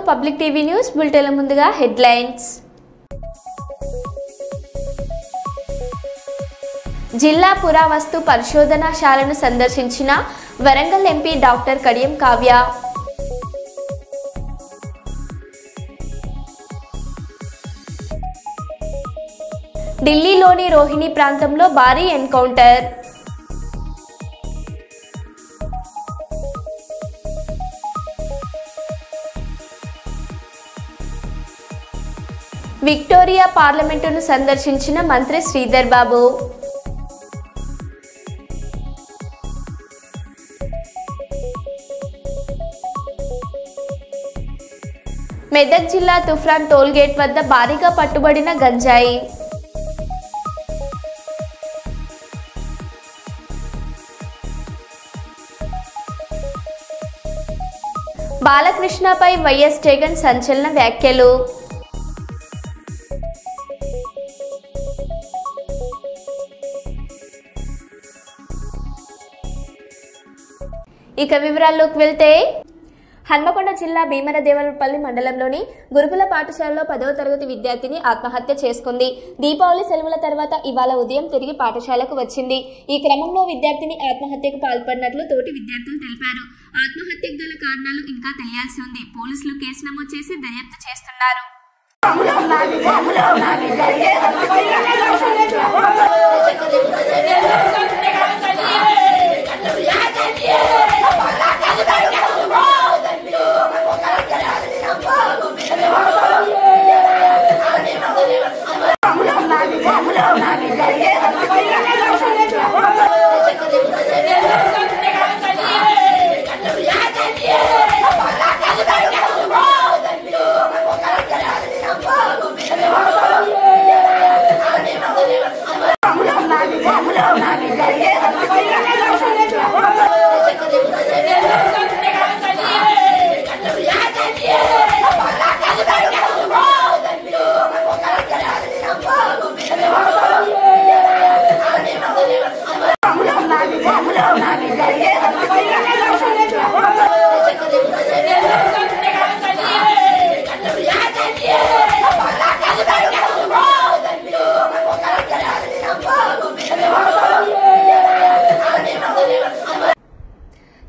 Public TV news బులెటిన్ల ముందుగా headlines. జిల్లా పురావస్తు పరిశోధనశాలను సందర్శించిన వరంగల్ ఎంపీ డాక్టర్ కడియం కావ్య. ఢిల్లీలోని రోహిణి ప్రాంతంలో భారీ ఎన్కౌంటర్. విక్టోరియా పార్లమెంటును సందర్శించిన మంత్రి శ్రీధర్ బాబు. మెదక్ జిల్లా తుఫ్రాన్ టోల్గేట్ వద్ద భారీగా పట్టుబడిన గంజాయి. బాలకృష్ణపై వైఎస్ జగన్ సంచలన వ్యాఖ్యలు. ఇక వివరాల్లోకి వెళ్తే, హన్మకొండ జిల్లా భీమరదేవరపల్లి మండలంలోని గురుకుల పాఠశాలలో 10వ తరగతి విద్యార్థిని ఆత్మహత్య చేసుకుంది. దీపావళి సెలవుల తర్వాత ఇవాళ ఉదయం తిరిగి పాఠశాలకు వచ్చింది. ఈ క్రమంలో విద్యార్థిని ఆత్మహత్యకు పాల్పడినట్లు తోటి విద్యార్థులు తెలిపారు. ఆత్మహత్యకు గల కారణాలు ఇంకా తెలియాల్సి ఉంది. పోలీసులు కేసు నమోదు చేసి దర్యాప్తు చేస్తున్నారు.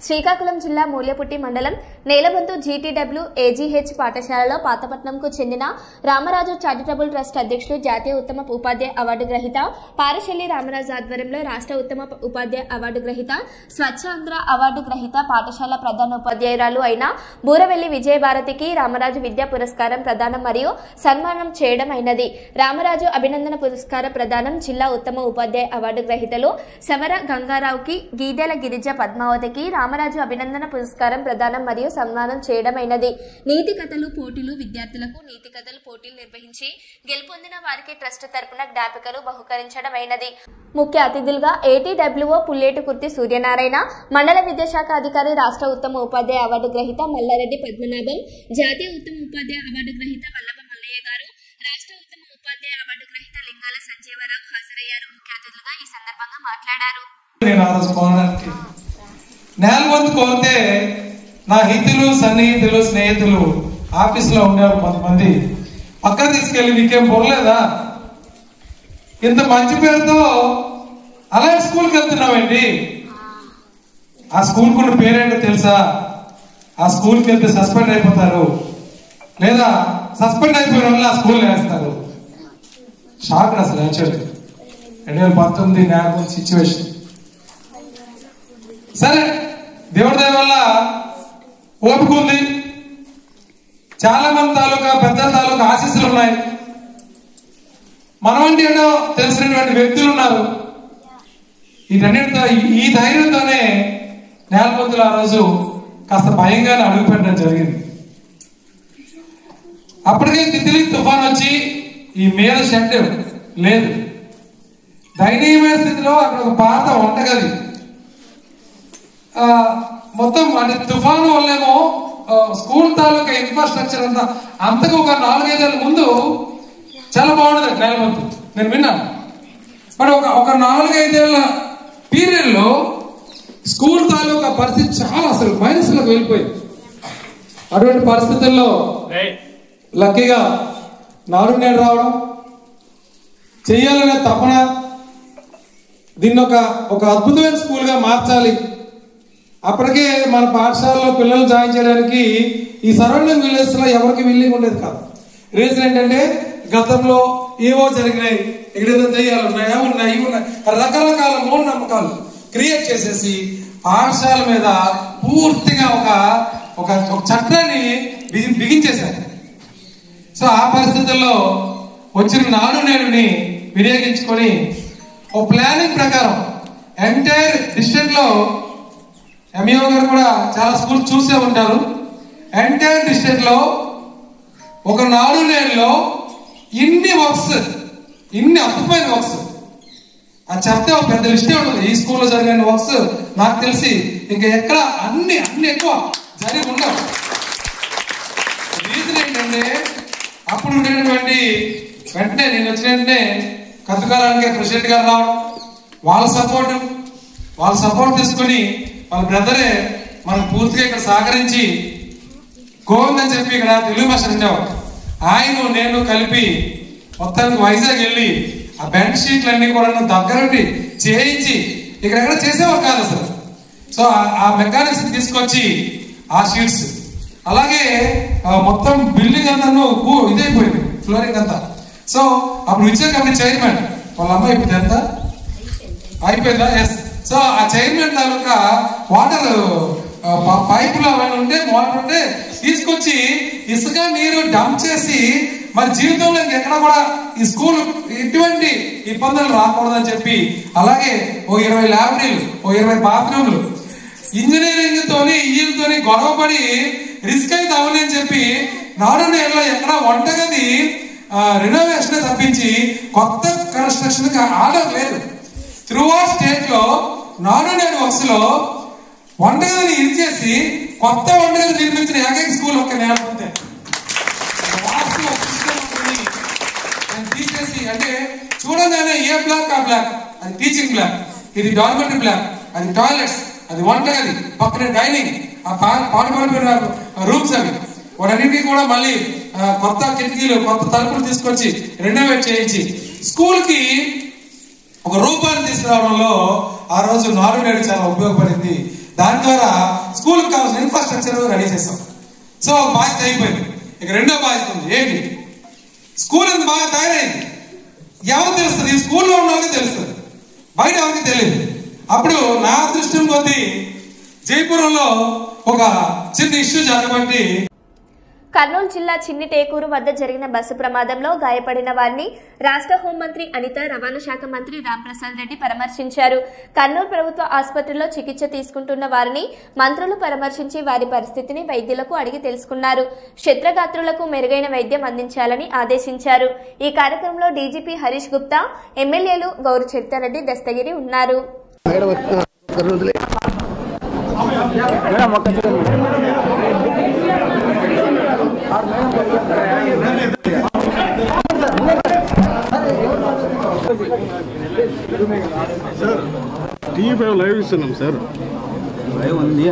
శ్రీకాకుళం జిల్లా మూల్యపుట్టి మండలం నేలబంతు జీటీడబ్ల్యూ ఏజీహెచ్ పాఠశాలలో పాతపట్నంకు చెందిన రామరాజు చారిటబుల్ ట్రస్ట్ అధ్యక్షులు జాతీయ ఉత్తమ ఉపాధ్యాయ అవార్డు గ్రహీత పారశెల్లి రామరాజు ఆధ్వర్యంలో రాష్ట్ర ఉత్తమ ఉపాధ్యాయ అవార్డు గ్రహీత స్వచ్ఛాంధ్ర అవార్డు గ్రహీత పాఠశాల ప్రధాన ఉపాధ్యాయురాలు అయిన బూరవెల్లి విజయభారతికి రామరాజు విద్యా పురస్కారం ప్రదానం మరియు సన్మానం చేయడం అయినది. రామరాజు అభినందన పురస్కార ప్రదానం జిల్లా ఉత్తమ ఉపాధ్యాయ అవార్డు గ్రహీతలు సవర గంగారావుకి, గీదెల గిరిజ పద్మావతికి రామరాజు అభినందన పురస్కారం ప్రదానం మరియు సన్మానం చేయడమైనది. నీతి కథలు పోటీలు విద్యార్థులకు నీతి కథలు పోటీలు నిర్వహించి గెలుపొందిన వారికి ట్రస్ట్ తరపున జ్ఞాపికలు బహుకరించడమైనది. ముఖ్య అతిథులుగా ఏటీడబ్ల్యూఓ పుల్లేటి కుర్తి సూర్యనారాయణ, మండల విద్యాశాఖ అధికారి, రాష్ట్ర ఉత్తమ ఉపాధ్యాయ అవార్డు గ్రహీత మల్లారెడ్డి పద్మనాభం, జాతీయ ఉత్తమ ఉపాధ్యాయ అవార్డు గ్రహీత వల్లభ మల్లయ్య గారు, రాష్ట్ర ఉత్తమ ఉపాధ్యాయ అవార్డు గ్రహీత లింగాల సంజీవరావు హాజరయ్యారు. ముఖ్య అతిథులుగా ఈ సందర్భంగా మాట్లాడారు. నేలబంతు కోరితే నా హితులు, సన్నిహితులు, స్నేహితులు ఆఫీసులో ఉండేవారు కొంతమంది పక్కన తీసుకెళ్లి నీకేం పొరలేదా, ఇంత మంచి పేరుతో అలాంటి స్కూల్కి వెళ్తున్నావేంటి, ఆ స్కూల్కి ఉన్న పేరేంటో తెలుసా, ఆ స్కూల్కి వెళ్తే సస్పెండ్ అయిపోతారు, లేదా సస్పెండ్ అయిపోయిన వాళ్ళు ఆ స్కూల్ వేస్తారు. షాక్ అసలు యాక్చువల్లీ 2019 నేలబంతు సిచ్యువేషన్. సరే, దేవుడి దయ వల్ల ఓపిక ఉంది, చాలా మంది తాలూకా పెద్దల తాలూకా ఆశీస్సులు ఉన్నాయి, మనవంటి ఏదో తెలిసినటువంటి వ్యక్తులు ఉన్నారు. వీటన్నిటితో ఈ ధైర్యంతోనే నేలబంతులు ఆ రోజు కాస్త భయంగానే అడుగుపెట్టడం జరిగింది. అప్పటికే తిత్లీ తుఫాన్ వచ్చి ఈ మీద షెడ్ లేదు, దయనీయమైన స్థితిలో అక్కడ ఒక పాత వంటగది మొత్తం అంటే తుఫాను వల్లేమో స్కూల్ తాలూకా ఇన్ఫ్రాస్ట్రక్చర్ అంతా అంతకు ఒక 4-5 ఏళ్ళ ముందు చాలా బాగుండదు నేలబంతు, నేను విన్నాను. బట్ ఒక 4-5 ఏళ్ళ పీరియడ్ లో స్కూల్ తాలూకా పరిస్థితి చాలా అసలు మైనస్ లోకి వెళ్ళిపోయింది. అటువంటి పరిస్థితుల్లో లక్కీగా నాడు నేడు రావడం, చెయ్యాలనే తపన, దీన్ని ఒక అద్భుతమైన స్కూల్గా మార్చాలి. అప్పటికే మన పాఠశాలలో పిల్లలు జాయిన్ చేయడానికి ఈ సరౌండింగ్ విలేజ్లో ఎవరికి విల్లింగ్ ఉండేది కాదు. రీజన్ ఏంటంటే గతంలో ఏవో జరిగినాయి, ఎక్కడేదో దయ్యాలు ఉన్నాయి, అవి ఉన్నాయి, ఇవి ఉన్నాయి, రకరకాల మూఢనమ్మకాలు క్రియేట్ చేసేసి పాఠశాల మీద పూర్తిగా ఒక చట్టాన్ని బిగించేశారు. సో ఆ పరిస్థితుల్లో వచ్చిన నాడు నేడుని వినియోగించుకొని ఓ ప్లానింగ్ ప్రకారం ఎంటైర్ డిస్ట్రిక్ట్ లో, ఎంఈఓ గారు కూడా చాలా స్కూల్ చూసే ఉంటారు, ఎంటైర్ డిస్ట్రిక్ట్ లో ఒక నాడు నేడులో ఇన్ని వర్క్స్, ఇన్ని అద్భుతమైన వర్క్స్ అది చెప్తే ఒక పెద్ద లిస్టే ఉంటుంది. ఈ స్కూల్లో జరిగిన వర్క్స్ నాకు తెలిసి ఇంకా ఎక్కడ అన్ని ఎక్కువ జరిగి ఉండవు. రీజన్ ఏంటంటే అప్పుడు ఉండేటువంటి వెంటనే నేను వచ్చిన వెంటనే కథకాలానికి ప్రెసిడెంట్ గారు రావడం, వాళ్ళ సపోర్ట్ తీసుకుని వాళ్ళ బ్రదరే మనకు పూర్తిగా ఇక్కడ సహకరించి గోవింద్ అని చెప్పి ఇక్కడ తెలుగు భాష ఉండేవాడు, ఆయన నేను కలిపి మొత్తానికి వైజాగ్ వెళ్ళి ఆ బెడ్ షీట్లన్నీ కూడా దగ్గరుండి చేయించి ఇక్కడ చేసేవారు కాదు అసలు. సో ఆ మెకానిక్స్ తీసుకొచ్చి ఆ షీట్స్, అలాగే మొత్తం బిల్డింగ్ అంతా ఇదైపోయింది, ఫ్లోరింగ్ అంతా. సో అప్పుడు విజయ కంపెనీ చైర్మన్ వాళ్ళ అమ్మాయి ఇప్పుడు ఎంత అయిపోయిందా? ఎస్. సో ఆ చైర్మన్ తాలూకా వాటర్ పైపులు అవన్నీ ఉంటే, మోటార్ ఉంటే తీసుకొచ్చి ఇసుక నీరు డంప్ చేసి మరి జీవితంలో ఇంకెక్కడ కూడా ఈ స్కూల్ ఎటువంటి ఇబ్బందులు రాకూడదని చెప్పి, అలాగే ఓ 20 ల్యాబరేటరీలు, ఓ 20 బాత్రూమ్లు, ఇంజనీరింగ్ తోని ఈయనతోని గొడవపడి రిస్క్ అయితే అవ్వని చెప్పి నాడు నేడులో ఎక్కడ వంటగది రినోవేషన్ తప్పించి కొత్త కన్స్ట్రక్షన్ కి ఆర్డర్ లేదు. త్రూ అవుట్ స్టేట్ లో నాడు నేడు వర్క్స్ లో వంటగదిని ఇచ్చేసి కొత్త వంటగది నిర్మించిన ఏకైక స్కూల్ ఒక్క నేల ఉంటే తీసేసి, అంటే చూడగానే ఏ బ్లాక్ ఆ బ్లాక్, అది టీచింగ్ బ్లాక్, ఇది డార్మెంటరీ బ్లాక్, అది టాయిలెట్స్, అది వంటగది, పక్కన డైనింగ్, ఆ పాడుపడిపోయిన రూమ్స్ అవి వాటన్నిటికీ కూడా మళ్ళీ కొత్త కిటికీలు, కొత్త తలుపులు తీసుకొచ్చి రెనోవేట్ చేయించి స్కూల్ కి ఒక రూపాన్ని తీసుకురావడంలో ఆ రోజు నాడు నేడు చాలా ఉపయోగపడింది. దాని ద్వారా స్కూల్ కి కావాల్సిన ఇన్ఫ్రాస్ట్రక్చర్ రెడీ చేస్తాం. సో బాధ్యత అయిపోయింది. ఇక రెండో బాధ్యత ఉంది, ఏంటి? స్కూల్ ఎంత బాగా తయారైంది ఎవరు తెలుస్తుంది? ఈ స్కూల్లో ఉన్న వాళ్ళకి తెలుస్తుంది, బయట ఎవరికి తెలియదు. అప్పుడు నా అదృష్టం కొద్దీ జైపురంలో ఒక చిన్న ఇష్యూ జరగబట్టి కర్నూలు జిల్లా చిన్ని టేకూరు వద్ద జరిగిన బస్సు ప్రమాదంలో గాయపడిన వారిని రాష్ట్ర హోంమంత్రి అనిత, రవాణా శాఖ మంత్రి రాంప్రసాద్ రెడ్డి పరామర్శించారు. కర్నూలు ప్రభుత్వ ఆసుపత్రిలో చికిత్స తీసుకుంటున్న వారిని మంత్రులు పరామర్శించి వారి పరిస్థితిని వైద్యులకు అడిగి తెలుసుకున్నారు. క్షత్రగాత్రులకు మెరుగైన వైద్యం అందించాలని ఆదేశించారు. ఈ కార్యక్రమంలో డీజీపీ హరీష్ గుప్తా, ఎమ్మెల్యేలు గౌరు చరితారెడ్డి, దస్తగిరి ఉన్నారు. సార్ టీవీ లైవ్ ఇస్తున్నాం సార్, లైవ్ ఉంది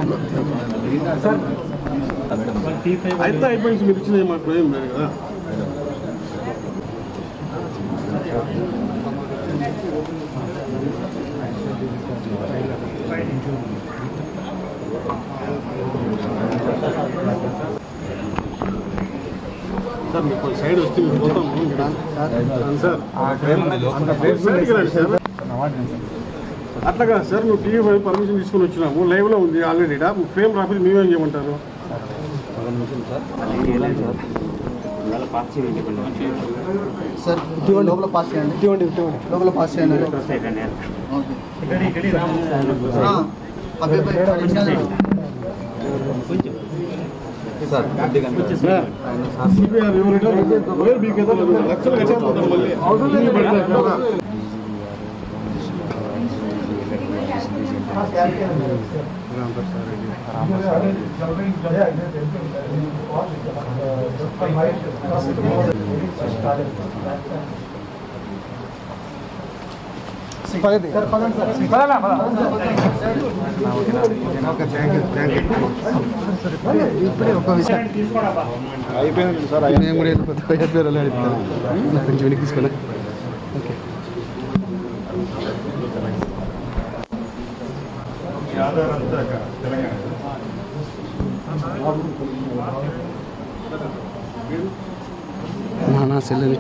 అయితే అయిపోయింది. మీరు ఇచ్చిన మాకు ఏం లేదు కదా. సార్ మీకు సైడ్ వస్తే మీరు పోతాము సార్. అట్లా కదా సార్, నువ్వు టీవీ పర్మిషన్ తీసుకుని వచ్చినాము, లైవ్లో ఉంది ఆల్రెడీ. ఫ్రేమ్ రాకపోతే మేమేం చేయమంటారు? సార్ లోపల పాస్ చేయండి, లోపల పాస్ చేయండి. సార్ ఇప్పుడే ఒక విషయం అయిపోయింది సార్. మేము కూడా ఏదో కొత్త పేరు కొంచెం వెనక్కి తీసుకున్నా. ఓకే నా సెల్లని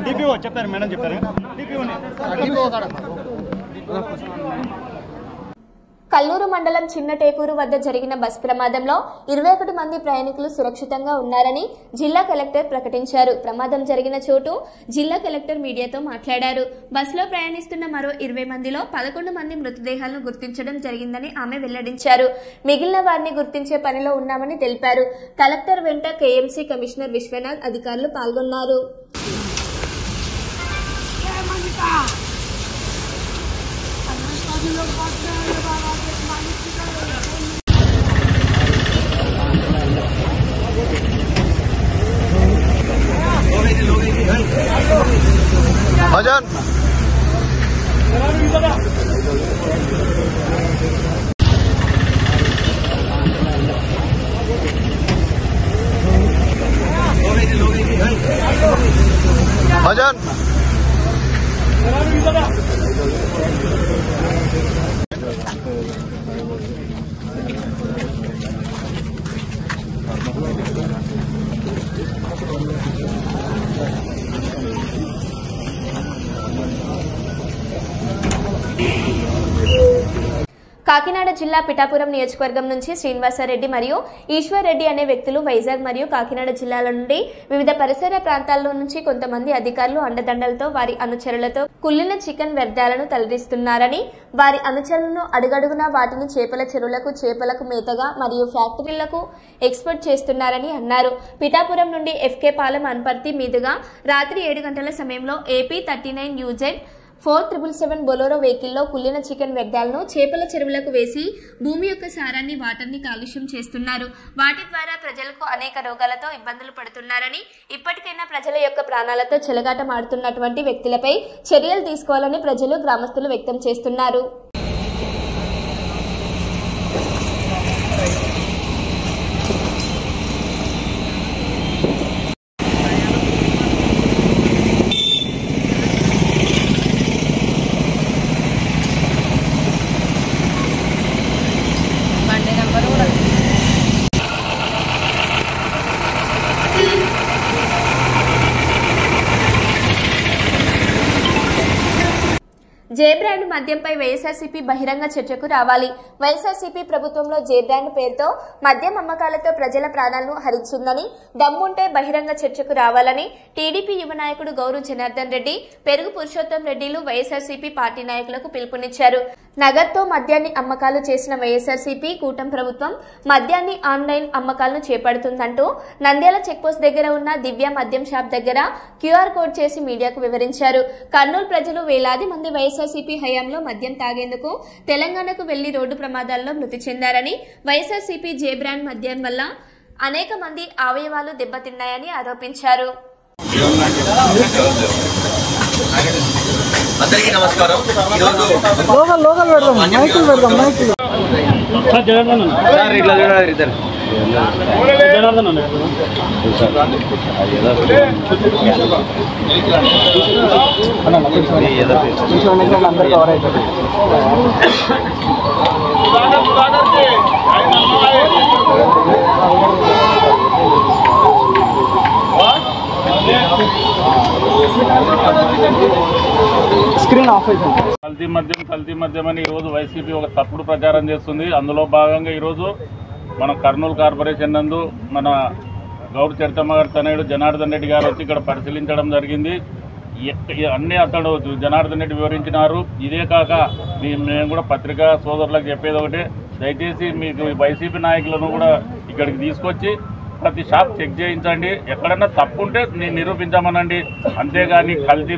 డిపిఓ చెప్పారు మేడం, చెప్పారు కల్లూరు మండలం చిన్నటేకూరు వద్ద జరిగిన బస్ ప్రమాదంలో 21 మంది ప్రయాణికులు సురక్షితంగా ఉన్నారని జిల్లా కలెక్టర్ ప్రకటించారు. ప్రమాదం జరిగిన చోటు జిల్లా కలెక్టర్ మీడియాతో మాట్లాడారు. బస్సులో ప్రయాణిస్తున్న మరో 20 మందిలో 11 మంది మృతదేహాలను గుర్తించడం జరిగిందని ఆమె వెల్లడించారు. మిగిలిన వారిని గుర్తించే పనిలో ఉన్నామని తెలిపారు. కలెక్టర్ వెంట కేఎంసీ కమిషనర్ విశ్వనాథ్ అధికారులు పాల్గొన్నారు. भजन भजन కాకినాడ జిల్లా పిఠాపురం నియోజకవర్గం నుంచి శ్రీనివాసరెడ్డి మరియు ఈశ్వర్ రెడ్డి అనే వ్యక్తులు వైజాగ్ మరియు కాకినాడ జిల్లాల నుండి వివిధ పరిసర ప్రాంతాల్లో నుంచి కొంతమంది అధికారులు అండదండలతో వారి అనుచరులతో కుళ్ళిన చికెన్ వ్యర్థాలను తరలిస్తున్నారని, వారి అనుచరులను అడుగడుగునా వాటిని చేపల చెరువులకు, చేపలకు మేతగా మరియు ఫ్యాక్టరీలకు ఎక్స్పోర్ట్ చేస్తున్నారని అన్నారు. పిఠాపురం నుండి ఎఫ్కే పాలెం అన్పర్తి మీదుగా రాత్రి 7 గంటల సమయంలో ఏపీ 39 UZ 4777 బొలోరో వెహికల్లో కుళ్ళిన చికెన్ వ్యర్థాలను చేపల చెరువులకు వేసి భూమి యొక్క సారాన్ని, వాటర్ని కాలుష్యం చేస్తున్నారు. వాటి ద్వారా ప్రజలకు అనేక రోగాలతో ఇబ్బందులు పడుతున్నారని, ఇప్పటికైనా ప్రజల యొక్క ప్రాణాలతో చెలగాటమాడుతున్నటువంటి వ్యక్తులపై చర్యలు తీసుకోవాలని ప్రజలు, గ్రామస్తులు వ్యక్తం చేస్తున్నారు. జే బ్రాండ్ మద్యంపై వైఎస్ఆర్సీపీ బహిరంగ చర్చకు రావాలి. వైఎస్ఆర్సీపీ ప్రభుత్వంలో జే బ్రాండ్ పేరుతో మద్యం అమ్మకాలతో ప్రజల ప్రాణాలను హరించిందని, దమ్ముంటే బహిరంగ చర్చకు రావాలని టీడీపీ యువ నాయకుడు గౌరు జనార్దన్ రెడ్డి, పెరుగు పురుషోత్తం రెడ్డిలు వైఎస్ఆర్సీపీ పార్టీ నాయకులకు పిలుపునిచ్చారు. నగదుతో మద్యాన్ని అమ్మకాలు చేసిన వైఎస్ఆర్సీపీ కూటమి ప్రభుత్వం మద్యాన్ని ఆన్లైన్ అమ్మకాలను చేపడుతుందంటూ నంద్యాల చెక్పోస్ట్ దగ్గర ఉన్న దివ్య మద్యం షాప్ దగ్గర క్యూఆర్ కోడ్ చేసి మీడియాకు వివరించారు. కర్నూలు ప్రజలు వేలాది మంది వైఎస్ఆర్సీపీ హయాంలో మద్యం తాగేందుకు తెలంగాణకు వెళ్లి రోడ్డు ప్రమాదాల్లో మృతి చెందారని, వైఎస్ఆర్సీపీ జే బ్రాండ్ మద్యం వల్ల అనేక మంది అవయవాలు దెబ్బతిన్నాయని ఆరోపించారు. అందరికీ నమస్కారం. స్క్రీన్ ఆఫ్ అయిపోయింది. కల్తీ మద్యం అని ఈరోజు వైసీపీ ఒక తప్పుడు ప్రచారం చేస్తుంది. అందులో భాగంగా ఈరోజు మన కర్నూలు కార్పొరేషన్ నందు మన గౌరు చరితమ్మ గారి తనయుడు జనార్దన్ రెడ్డి గారు వచ్చి ఇక్కడ పరిశీలించడం జరిగింది. అన్నీ అతడు జనార్దన్ రెడ్డి వివరించినారు. ఇదే కాక మేము కూడా పత్రికా సోదరులకు చెప్పేది ఒకటే, దయచేసి మీకు వైసీపీ నాయకులను కూడా ఇక్కడికి తీసుకొచ్చి ప్రతి షాప్ చెక్ చేయించండి, ఎక్కడన్నా తప్పు ఉంటే నేను నిరూపించమనండి. అంతేగాని కల్తీ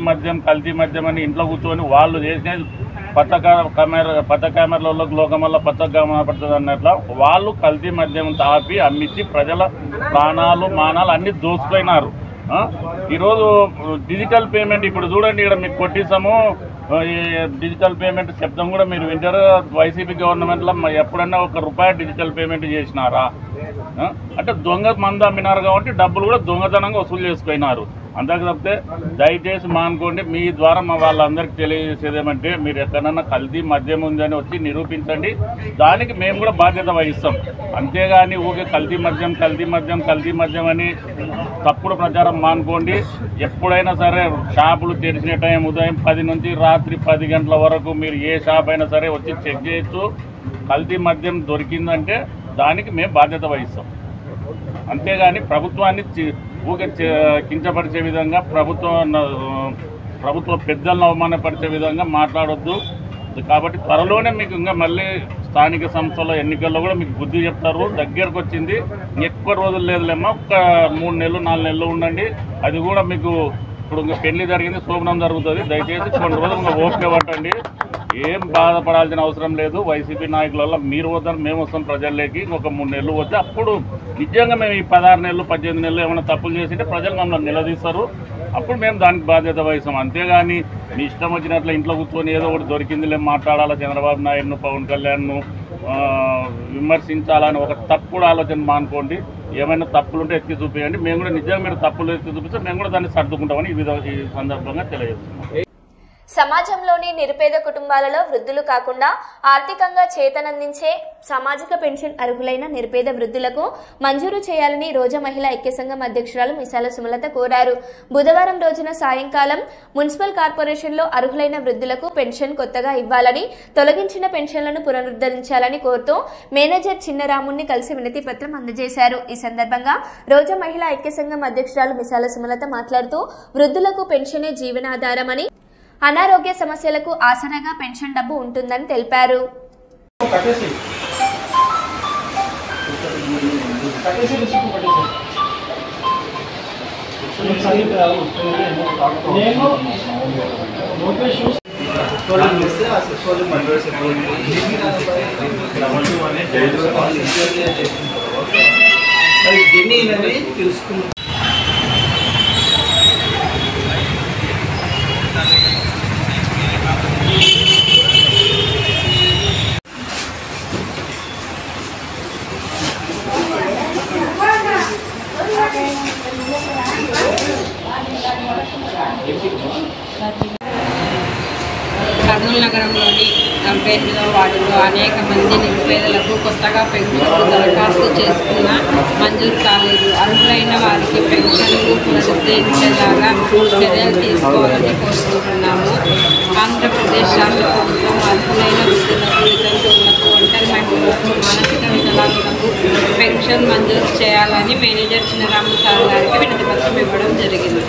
మద్యం అని ఇంట్లో కూర్చొని వాళ్ళు చేసిన పచ్చ కెమెరాలలో లోకం వల్ల పచ్చగా కనపడుతుంది అన్నట్ల వాళ్ళు కల్తీ మద్యం తాపి అమ్మించి ప్రజల ప్రాణాలు మానాలు అన్నీ దోచుకున్నారు. ఈరోజు డిజిటల్ పేమెంట్ ఇప్పుడు చూడండి, ఇక్కడ మీకు కొట్టిస్తాము ఈ డిజిటల్ పేమెంట్ శబ్దం కూడా మీరు వింటారు. వైసీపీ గవర్నమెంట్లో ఎప్పుడన్నా ₹1 డిజిటల్ పేమెంట్ చేసినారా? అంటే దొంగ మందు అమ్మినారు కాబట్టి డబ్బులు కూడా దొంగతనంగా వసూలు చేసుకున్నారు. అంతకు తప్పితే దయచేసి మానుకోండి. మీ ద్వారా మా వాళ్ళందరికీ తెలియజేసేది ఏమంటే, మీరు ఎక్కడన్నా కల్తీ మద్యం ఉందని వచ్చి నిరూపించండి, దానికి మేము కూడా బాధ్యత వహిస్తాం. అంతేగాని ఊకే కల్తీ మద్యం అని తప్పుడు ప్రచారం మానుకోండి. ఎప్పుడైనా సరే షాపులు తెరిచిన టైం ఉదయం 10 నుంచి రాత్రి 10 గంటల వరకు మీరు ఏ షాప్ అయినా సరే వచ్చి చెక్ చేయొచ్చు. కల్తీ మద్యం దొరికిందంటే దానికి మేము బాధ్యత వహిస్తాం. అంతేగాని ప్రభుత్వాన్ని ఊకే కించపరిచే విధంగా ప్రభుత్వ పెద్దలను అవమానపరిచే విధంగా మాట్లాడొద్దు. కాబట్టి త్వరలోనే మీకు ఇంకా మళ్ళీ స్థానిక సంస్థల ఎన్నికల్లో కూడా మీకు బుద్ధి చెప్తారు. దగ్గరకు వచ్చింది, ఎక్కువ రోజులు లేదులేమ్మా, ఒక 3 నెలలు 4 నెలలు ఉండండి. అది కూడా మీకు ఇప్పుడు ఇంకా పెళ్లి జరిగింది, శోభనం జరుగుతుంది. దయచేసి కొన్ని రోజులు ఇంకా ఓపిక పట్టండి. ఏం బాధపడాల్సిన అవసరం లేదు. వైసీపీ నాయకుల వల్ల మీరు వద్దని మేము వస్తాం ప్రజల్లోకి. ఒక 3 నెలలు వస్తే అప్పుడు నిజంగా మేము ఈ 16 నెలలు 18 నెలలు ఏమైనా తప్పులు చేసింటే ప్రజలు మమ్మల్ని నిలదీస్తారు. అప్పుడు మేము దానికి బాధ్యత వహిస్తాం. అంతేగాని మీ ఇష్టం వచ్చినట్లు ఇంట్లో కూర్చొని ఏదో ఒకటి దొరికిందిలే మాట్లాడాలా, చంద్రబాబు నాయుడును పవన్ కళ్యాణ్ను విమర్శించాలని ఒక తప్పుడు ఆలోచన మానుకోండి. ఏమైనా తప్పులుంటే ఎత్తి చూపించండి. మేము కూడా నిజంగా మీరు తప్పులు ఎత్తి చూపిస్తే మేము కూడా దాన్ని సర్దుకుంటామని ఈ సందర్భంగా తెలియజేస్తున్నాం. సమాజంలోని నిరుపేద కుటుంబాలలో వృద్ధులు కాకుండా ఆర్థికంగా చేతనందించే సామాజిక పెన్షన్ అర్హులైన నిరుపేద వృద్ధులకు మంజూరు చేయాలని రోజా మహిళా ఐక్య సంఘం అధ్యక్షురాలు మిసాల సుమలత కోరారు. బుధవారం రోజున సాయంకాలం మున్సిపల్ కార్పొరేషన్లో అర్హులైన వృద్ధులకు పెన్షన్ కొత్తగా ఇవ్వాలని, తొలగించిన పెన్షన్లను పునరుద్ధరించాలని కోరుతూ మేనేజర్ చిన్నరాముని కలిసి వినతి పత్రం అందజేశారు. ఈ సందర్భంగా రోజా మహిళా ఐక్య సంఘం అధ్యక్షురాలు మిసాల సుమలత మాట్లాడుతూ వృద్ధులకు పెన్షనే జీవనాధారమని, అనారోగ్య సమస్యలకు ఆసరాగా పెన్షన్ డబ్బు ఉంటుందని తెలిపారు. కర్నూలు నగరంలోని కంపేర్లో వార్డులో అనేక మంది నిరుపేదలకు కొత్తగా పెన్షన్కు దరఖాస్తు చేసుకున్న మంజూరు కాలేదు. అర్హులైన వారికి పెన్షన్లు పునరుద్ధరించేలాగా చర్యలు తీసుకోవాలని కోరుకుంటున్నాము. ఆంధ్రప్రదేశ్ రాష్ట్ర ప్రభుత్వం అర్హులైన వృద్ధులకు, వితంతువులకు, ఒంటరి మహిళలకు, మానసిక వికలాంగులకు పెన్షన్ మంజూరు చేయాలని మేనేజర్ చిన్నరాము సార్ గారికి వినతి పత్రం ఇవ్వడం జరిగింది.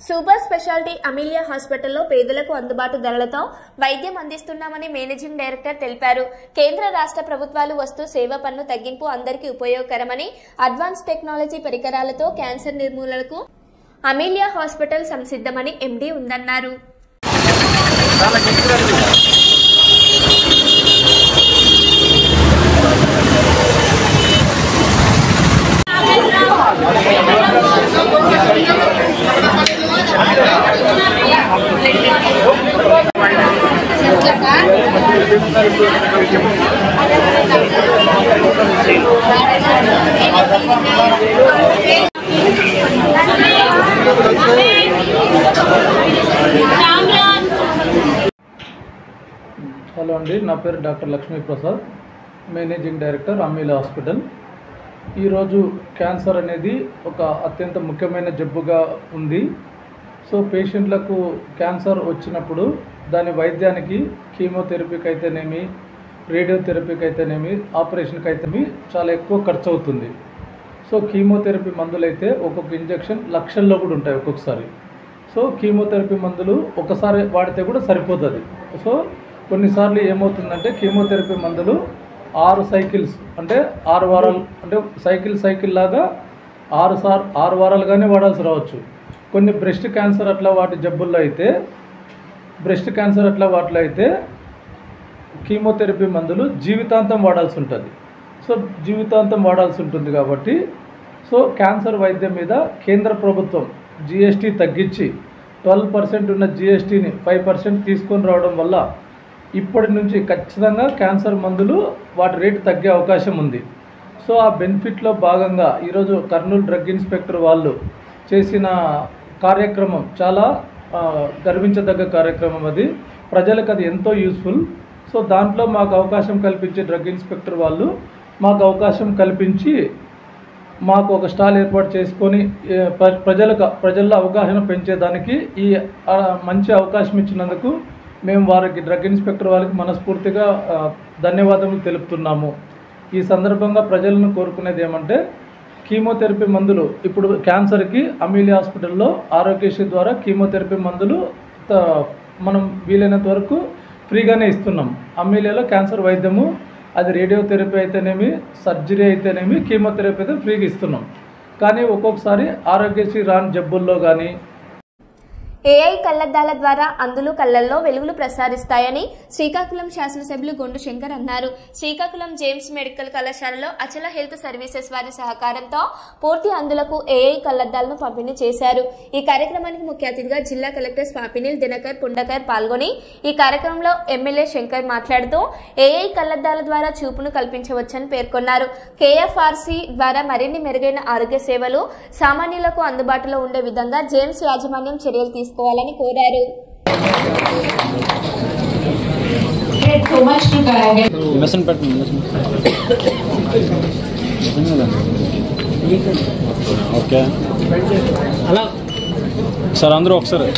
సూపర్ స్పెషాలిటీ అమీలియా హాస్పిటల్లో పేదలకు అందుబాటు ధరలతో వైద్యం అందిస్తున్నామని మేనేజింగ్ డైరెక్టర్ తెలిపారు. కేంద్ర రాష్ట్ర ప్రభుత్వాలు వస్తు సేవ పన్ను తగ్గింపు అందరికీ ఉపయోగకరమని, అడ్వాన్స్ టెక్నాలజీ పరికరాలతో క్యాన్సర్ నిర్మూలనకు అమీలియా హాస్పిటల్ సంసిద్ధమని ఎండీ ఉందన్నారు. హలో అండి, నా పేరు doctor Lakshmi Prasad, managing director Amelia hospital. ఈరోజు క్యాన్సర్ అనేది ఒక అత్యంత ముఖ్యమైన జబ్బుగా ఉంది. సో పేషెంట్లకు క్యాన్సర్ వచ్చినప్పుడు దాని వైద్యానికి కీమోథెరపీకి అయితేనేమి, రేడియోథెరపీకి అయితేనేమి, ఆపరేషన్కి అయితేనేమి చాలా ఎక్కువ ఖర్చు అవుతుంది. సో కీమోథెరపీ మందులు అయితే ఒక్కొక్క ఇంజెక్షన్ లక్షల్లో కూడా ఉంటాయి ఒక్కొక్కసారి. సో కీమోథెరపీ మందులు ఒకసారి వాడితే కూడా సరిపోతుంది. సో కొన్నిసార్లు ఏమవుతుందంటే కీమోథెరపీ మందులు 6 సైకిల్స్ అంటే 6 వారాలు అంటే సైకిల్ లాగా 6 వారాలుగానే వాడాల్సి రావచ్చు. కొన్ని బ్రెస్ట్ క్యాన్సర్ అట్లా వాటి జబ్బుల్లో అయితే వాటిలో అయితే కీమోథెరపీ మందులు జీవితాంతం వాడాల్సి ఉంటుంది. సో జీవితాంతం వాడాల్సి ఉంటుంది కాబట్టి సో క్యాన్సర్ వైద్యం మీద కేంద్ర ప్రభుత్వం GST తగ్గించి 12% ఉన్న GSTని 5% తీసుకొని రావడం వల్ల ఇప్పటి నుంచి ఖచ్చితంగా క్యాన్సర్ మందులు వాటి రేటు తగ్గే అవకాశం ఉంది. సో ఆ బెనిఫిట్లో భాగంగా ఈరోజు కర్నూలు డ్రగ్ ఇన్స్పెక్టర్ వాళ్ళు చేసిన కార్యక్రమం చాలా గర్వించదగ్గ కార్యక్రమం. అది ప్రజలకు అది ఎంతో యూస్ఫుల్. సో దాంట్లో మాకు అవకాశం కల్పించే డ్రగ్ ఇన్స్పెక్టర్ వాళ్ళు మాకు అవకాశం కల్పించి మాకు ఒక స్టాల్ ఏర్పాటు చేసుకొని ప్రజల్లో అవగాహన పెంచేదానికి ఈ మంచి అవకాశం ఇచ్చినందుకు మేము వారికి డ్రగ్ ఇన్స్పెక్టర్ వాళ్ళకి మనస్ఫూర్తిగా ధన్యవాదములు తెలుపుతున్నాము. ఈ సందర్భంగా ప్రజలను కోరుకునేది ఏమంటే కీమోథెరపీ మందులు ఇప్పుడు క్యాన్సర్కి అమీలియా హాస్పిటల్లో ఆరోగ్యశ్రీ ద్వారా కీమోథెరపీ మందులు మనం వీలైనంత వరకు ఫ్రీగానే ఇస్తున్నాం. అమీలియాలో క్యాన్సర్ వైద్యము అది రేడియోథెరపీ అయితేనేమి సర్జరీ అయితేనేమి కీమోథెరపీ అయితే ఫ్రీగా ఇస్తున్నాం. కానీ ఒక్కొక్కసారి ఆరోగ్యశ్రీ రాని జబ్బుల్లో కానీ AI కళ్లద్దాల ద్వారా అందులు కళ్లల్లో వెలుగులు ప్రసారిస్తాయని శ్రీకాకుళం శాసనసభ్యులు గొండు శంకర్ అన్నారు. శ్రీకాకుళం జేమ్స్ మెడికల్ కళాశాలలో అచల హెల్త్ సర్వీసెస్ వారి సహకారంతో పూర్తి అందులకు AI కళ్లద్దాలను పంపిణీ చేశారు. ఈ కార్యక్రమానికి ముఖ్య అతిథిగా జిల్లా కలెక్టర్ స్వాపినిల్ దినకర్ పుండకర్ పాల్గొని ఈ కార్యక్రమంలో ఎమ్మెల్యే శంకర్ మాట్లాడుతూ AI కళ్లద్దాల ద్వారా చూపును కల్పించవచ్చని పేర్కొన్నారు. KFRC ద్వారా మరిన్ని మెరుగైన ఆరోగ్య సేవలు సామాన్యులకు అందుబాటులో ఉండే విధంగా జేమ్స్ యాజమాన్యం చర్యలు తీసుకోవాలని కోరారు. అలా సార్ అందరూ ఒకసారి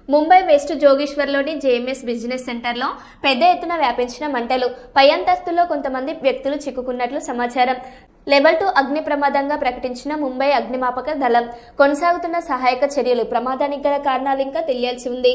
ముంబై వెస్ట్ జోగేశ్వర్లోని జేఎంఎస్ బిజినెస్ సెంటర్లో పెద్ద ఎత్తున వ్యాపించిన మంటలు. పై అంతస్తులో కొంతమంది వ్యక్తులు చిక్కుకున్నట్లు సమాచారం. లెవెల్ 2 అగ్ని ప్రమాదంగా ప్రకటించిన ముంబై అగ్నిమాపక దళం కొనసాగుతున్న సహాయక చర్యలు. ప్రమాదానికి గల కారణాలు ఇంకా తెలియాల్సి ఉంది.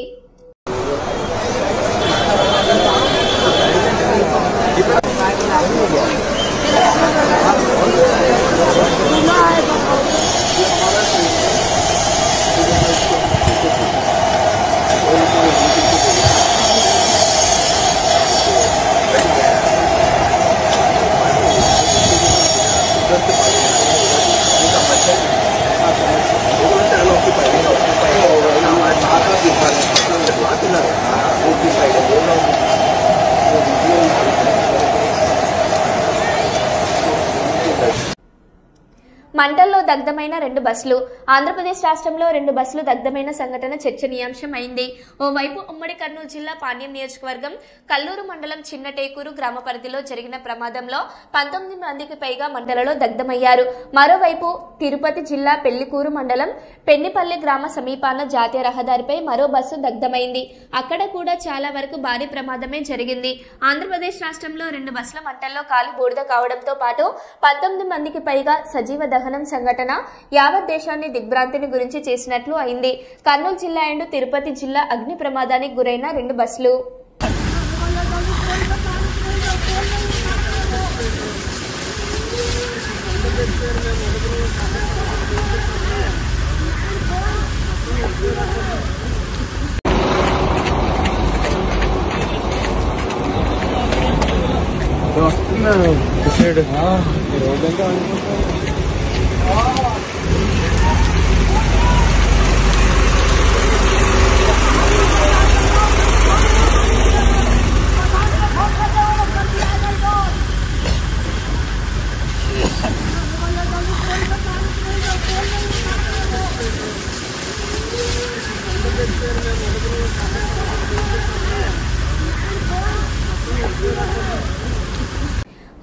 మంటల్లో దగ్ధమైన 2 బస్సులు. ఆంధ్రప్రదేశ్ రాష్ట్రంలో 2 బస్సులు దగ్ధమైన సంఘటన చర్చనీయాంశం అయింది. ఓవైపు ఉమ్మడి కర్నూలు జిల్లా పాణ్యం నియోజకవర్గం కల్లూరు మండలం చిన్నటేకూరు గ్రామ పరిధిలో జరిగిన ప్రమాదంలో 19 మందికి పైగా మంటలలో దగ్ధమయ్యారు. మరోవైపు తిరుపతి జిల్లా పెళ్లికూరు మండలం పెన్నిపల్లి గ్రామ సమీపాన జాతీయ రహదారిపై మరో బస్సు దగ్ధమైంది. అక్కడ కూడా చాలా వరకు భారీ ప్రమాదమే జరిగింది. ఆంధ్రప్రదేశ్ రాష్ట్రంలో 2 బస్సుల మంటల్లో కాలి బూడిద కావడంతో పాటు 19 మందికి పైగా సజీవ దహనం సంఘటన యావత్ దేశాన్ని దిగ్భ్రాంతిని గురించి చేసినట్లు అయింది. కర్నూలు జిల్లా అండ్ తిరుపతి జిల్లా అగ్ని ప్రమాదానికి గురైన 2 బస్సులు.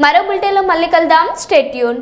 మరో బులెటిన్లో మళ్ళీ కలుద్దాం. Stay tune.